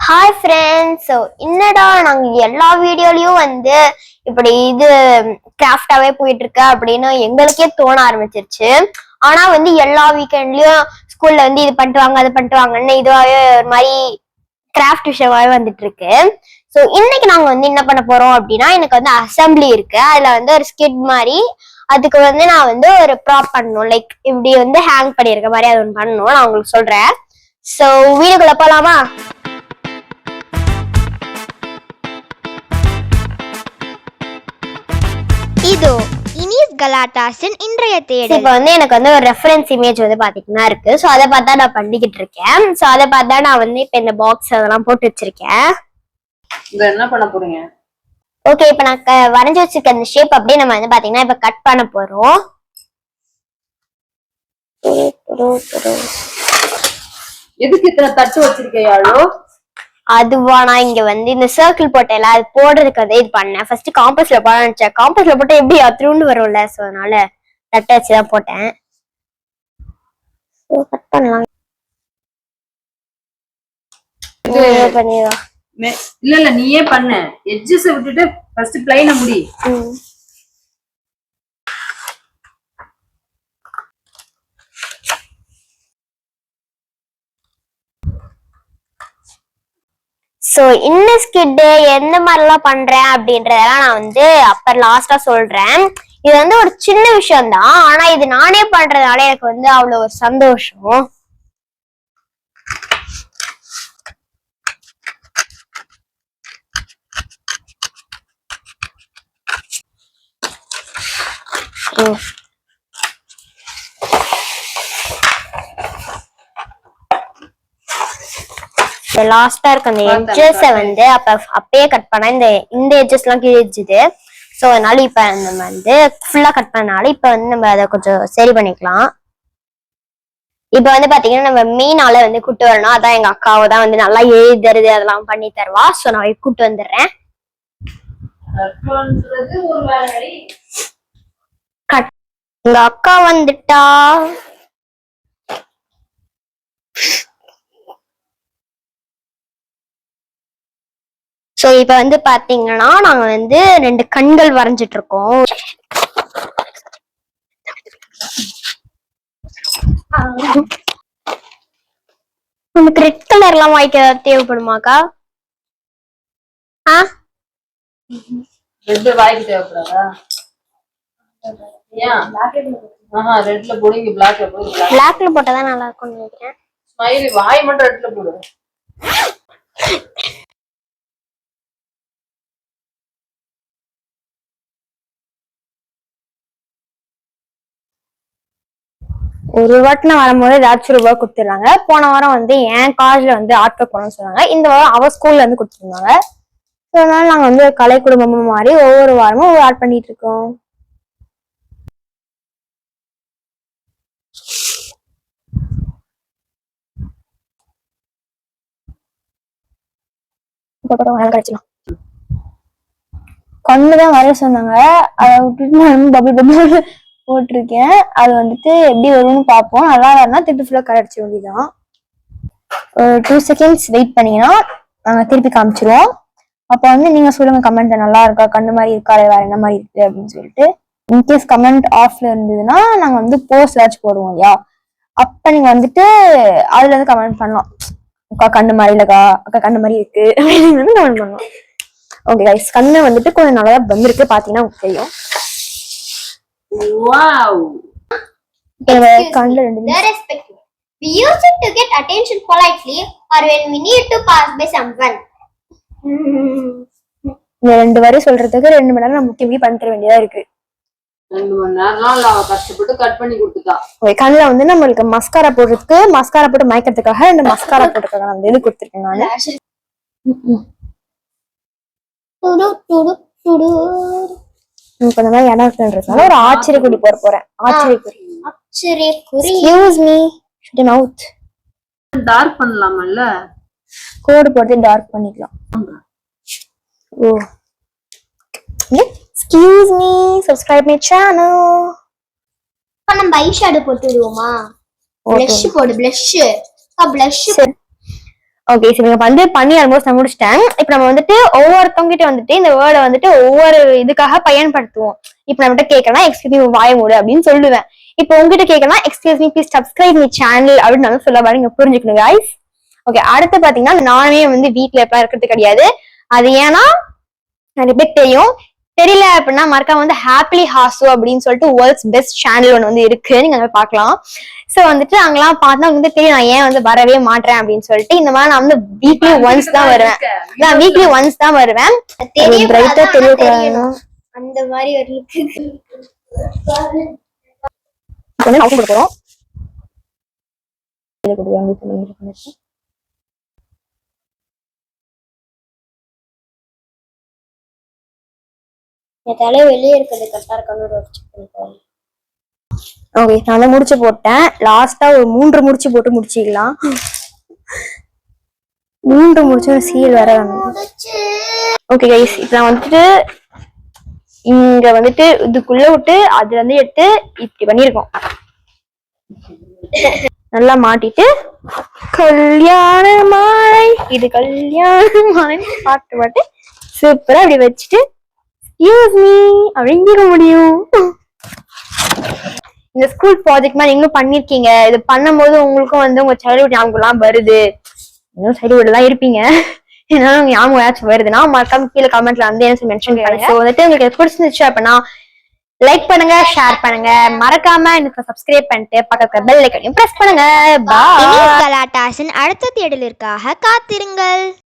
Hi friends. So என்னடா நாங்கள் எல்லா வீடியோலையும் வந்து இப்படி இது கிராஃப்டாவே போயிட்டு இருக்கு அப்படின்னு எங்களுக்கே தோண ஆரம்பிச்சிருச்சு. ஆனா வந்து எல்லா வீக்கெண்ட்லயும் ஸ்கூல்ல வந்து இது பண்ணிட்டு வாங்க அது பண்ணிட்டு வாங்கன்னு இதுவாகவே ஒரு மாதிரி கிராஃப்ட் விஷயமாவே வந்துட்டு இருக்கு. ஸோ இன்னைக்கு நாங்க வந்து என்ன பண்ண போறோம் அப்படின்னா, எனக்கு வந்து அசம்பிளி இருக்கு. அதுல வந்து ஒரு ஸ்கிட் மாதிரி அதுக்கு வந்து நான் வந்து ஒரு ப்ராப் பண்ணணும். லைக் இப்படி வந்து ஹேங் பண்ணியிருக்க மாதிரி அது ஒன்று பண்ணணும். நான் உங்களுக்கு சொல்றேன். ஸோ வீடியோக்குள்ள போலாமா? இதோ இனிஸ் கலாட்டாஸின் இன்றைய தேடல். இப்போ வந்து எனக்கு வந்து ஒரு ரெஃபரன்ஸ் இமேஜ் வந்து பாத்தீங்கன்னா இருக்கு. ஸோ அதை பார்த்தா நான் பண்ணிக்கிட்டு இருக்கேன். ஸோ அதை பார்த்தா நான் வந்து இப்போ இந்த பாக்ஸ் அதெல்லாம் போட்டு வச்சிருக்கேன். என்ன பண்ண போறீங்க? ஓகே, இப்போ நான் வரைஞ்சி வச்சிருக்க அந்த ஷேப் அப்படியே நம்ம வந்து பாத்தீங்கன்னா இப்போ கட் பண்ண போறோம். எதுக்கு இத்தனை தட்டு வச்சிருக்கையாளோ? அதுவா, நான் இங்க வந்து இந்த சர்க்கிள் போட்டேன்ல, அது போடுறதுக்கு வந்து இது பண்ணேன். ஃபர்ஸ்ட் காம்பஸ்ல போட நினைச்சேன். காம்பஸ்ல போட்டா எப்படி அத்ரூண்டு வரும்ல, ஸோ அதனால தட்டை வச்சுதான் போட்டேன். கட் பண்ணலாம். இல்ல நீயே பண்ண. எட்ஜஸ் விட்டுட்டு ஃபர்ஸ்ட் ப்ளைன முடி. ஸோ இந்த ஸ்கிட்டு எந்த மாதிரிலாம் பண்றேன் அப்படின்றதெல்லாம் நான் வந்து அப்ப லாஸ்டா சொல்றேன். இது வந்து ஒரு சின்ன விஷயம் தான், ஆனா இது நானே பண்றதுனால எனக்கு வந்து அவ்வளவு ஒரு சந்தோஷம். லாஸ்டா இருக்க அந்த எட்ஜஸ் வந்து அப்பயே கட் பண்ண இந்த எட்ஜஸ் எல்லாம் கிழிச்சுது. ஸோ அதனால இப்ப நம்ம வந்து ஃபுல்லா கட் பண்ணனால இப்ப வந்து நம்ம அதை கொஞ்சம் சரி பண்ணிக்கலாம். இப்ப வந்து பாத்தீங்கன்னா நம்ம மெயினால வந்து கூட்டு வரணும். அதான் எங்க அக்காவை தான் வந்து நல்லா எழுதுறது அதெல்லாம் பண்ணி தருவா. ஸோ நான் கூட்டு வந்துடுறேன். எங்க அக்கா வந்துட்டா. ஸோ இப்ப வந்து பாத்தீங்கன்னா நாங்க வந்து 2 கண்கள் வரைஞ்சிட்டு இருக்கோம். உனக்கு ரெட் கலர் எல்லாம் வாய்க்க தேவைப்படுமாக்கா? ரெட் வாய்க்கு தேவைப்படாதா? ரெட்ல போடுங்க, பிளாக்ல போடுங்க. பிளாக்ல போட்டாதான் நல்லா இருக்கும்னு நினைக்கிறேன். ஸ்மைலி வாய் மட்டும் ரெட்ல போடு. ஒரு வாட்டின வரும்போது ஏதாச்சும் ரூபாய் கொடுத்துருந்தாங்க. போன வாரம் வந்து என் காலேஜ்ல வந்து ஆர்ட் போனோம்னு சொன்னாங்க. இந்த வாரம் அவ ஸ்கூல்ல இருந்து கொடுத்துருந்தாங்க. அதனால நாங்க வந்து கலை குடும்பமும் மாதிரி ஒவ்வொரு வாரமும் ஒரு ஆர்ட் பண்ணிட்டு இருக்கோம். கண்ணுதான் வரைய சொன்னாங்க. அதை விட்டுட்டு நான் பபிள் பபிள் போட்டிருக்கேன். அது வந்துட்டு எப்படி வரும்னு பார்ப்போம். நல்லா வரனா திருப்பி ஃபுல்லா கரைச்சி வேண்டியதான். 2 செகண்ட்ஸ் வெயிட் பண்ணீங்கன்னா நாங்க திருப்பி காமிச்சிருவோம். அப்ப வந்து நீங்க சொல்லுங்க கமெண்ட் நல்லா இருக்கா, கண்ணு மாதிரி இருக்கா, வேற என்ன மாதிரி இருக்கு அப்படின்னு சொல்லிட்டு. இன்கேஸ் கமெண்ட் ஆஃப்ல இருந்ததுன்னா நாங்க வந்து போஸ்ட் ஏதாச்சும் போடுவோம் இல்லையா, அப்ப நீங்க வந்துட்டு அதுல இருந்து கமெண்ட் பண்ணலாம். அக்கா கண்ணு மாதிரி இல்லக்கா, அக்கா கண்ணு மாதிரி இருக்கு அப்படின்னு வந்து கமெண்ட் பண்ணலாம். ஓகே கைஸ், கண்ணு வந்துட்டு கொஞ்சம் நல்லா வந்திருக்கு. பாத்தீங்கன்னா உங்களுக்கு தெரியும். வாவ். கண்ணுல 2 We use it to get attention politely or when we need to pass by someone. இந்த 2 வரை சொல்றதுக்கு 2 மணி நேரம் நம்ம முக்கியமே பண்ணிட வேண்டியதா இருக்கு. 2 மணி நேரம் அவ கஷ்டப்பட்டு கட் பண்ணி கொடுத்துட்டா. கண்ணுல வந்து நம்மளுக்கு மஸ்காரா போடுறதுக்கு, மஸ்காரா போட்டு மயக்கிறதுக்காக 2 மஸ்காரா போட்டுருக்காங்க. நான் எழுதி கொடுத்துருக்கேன் நானு. இப்ப இந்த மாதிரி இடம் இருக்குன்றதுனால ஒரு ஆச்சரிய குறி போட போறேன். ஆச்சரிய குறி. Excuse me. Shut your mouth. டார்க் பண்ணலாம்ல? கோடு போட்டு டார்க் பண்ணிக்கலாம். ஓ. Excuse me. Subscribe my channel. நம்ம ஐ ஷேடோ போட்டு விடுவோமா? blush போடு, blush. blush. ஓகே, சரி நீங்க வந்து பண்ணி ஆல்மோஸ்ட் நான் முடிச்சிட்டேன். இப்ப நம்ம வந்துட்டு ஒவ்வொருத்தவங்க கிட்ட வந்துட்டு இந்த வேர்டை வந்துட்டு ஒவ்வொரு இதுக்காக பயன்படுத்துவோம். இப்ப நம்ம கிட்ட கேட்கலாம் எக்ஸ்கியூஸ் மீ வாய மூடு அப்படின்னு சொல்லுவேன். இப்போ உங்ககிட்ட கேட்கலாம் excuse me please subscribe me channel அப்படின்னு நான் சொல்ல பாருங்க, புரிஞ்சுக்கணும் guys. ஓகே, அடுத்து பாத்தீங்கன்னா நானே வந்து வீட்டுல எப்பலாம் இருக்கிறது கிடையாது. அது ஏன்னா நிறைய பேர் தெரியும், தெரியல அப்படின்னா மறக்காம வந்து ஹாப்பிலி ஹாசோ அப்படின்னு சொல்லிட்டு வேர்ல்ட்ஸ் பெஸ்ட் சேனல் ஒன்று வந்து இருக்கு, நீங்க அதை பார்க்கலாம். சோ வந்துட்டு அங்கெல்லாம் பார்த்தா வந்து தெரியும் நான் ஏன் வந்து வரவே மாட்டேன் அப்படின்னு சொல்லிட்டு. இந்த மாதிரி நான் வந்து வீக்லி ஒன்ஸ் தான் வருவேன். நான் வீக்லி ஒன்ஸ் தான் வருவேன். தெரியக்கூடாது, தெரியக்கூடாது அந்த மாதிரி ஒரு லுக். கொடுக்குறோம். என் தலை வெளியே இருக்கிறது கரெக்டா இருக்கான்னு. ஓகே, நான் தான் முடிச்சு போட்டேன். லாஸ்டா ஒரு 3 முடிச்சு போட்டு முடிச்சிக்கலாம். 3 முடிச்சு சீல் வேற வேணும். ஓகே கைஸ், இப்ப நான் வந்துட்டு இங்க வந்துட்டு இதுக்குள்ள விட்டு அதுல இருந்து எடுத்து இப்படி பண்ணிருக்கோம். நல்லா மாட்டிட்டு கல்யாண மாலை, இது கல்யாண மாலை பாட்டு பாட்டு சூப்பரா அப்படி வச்சுட்டு எக்ஸ்கியூஸ் மீ அப்படின்னு கேட்க முடியும். இந்த ஸ்கூல் ப்ராஜெக்ட் மாதிரி நீங்களும் பண்ணிருக்கீங்க. இது பண்ணும்போது உங்களுக்கும் வந்து உங்க சைல்ட்ஹுட் ஞாபகம் எல்லாம் வருது. இன்னும் சைல்ட்ஹுட் எல்லாம் இருப்பீங்க, என்னால உங்க ஞாபகம் ஏதாச்சும் வருதுன்னா மறக்காம கீழே கமெண்ட்ல வந்து என்ன மென்ஷன் பண்ணுங்க. ஸோ வந்துட்டு உங்களுக்கு பிடிச்சிருந்துச்சு அப்படின்னா லைக் பண்ணுங்க, ஷேர் பண்ணுங்க, மறக்காம எனக்கு சப்ஸ்கிரைப் பண்ணிட்டு பக்கத்துல பெல் ஐக்கனையும் பிரஸ் பண்ணுங்க. பாய். கலாட்டாஸின் அடுத்த தேடலிற்காக காத்திருங்கள்.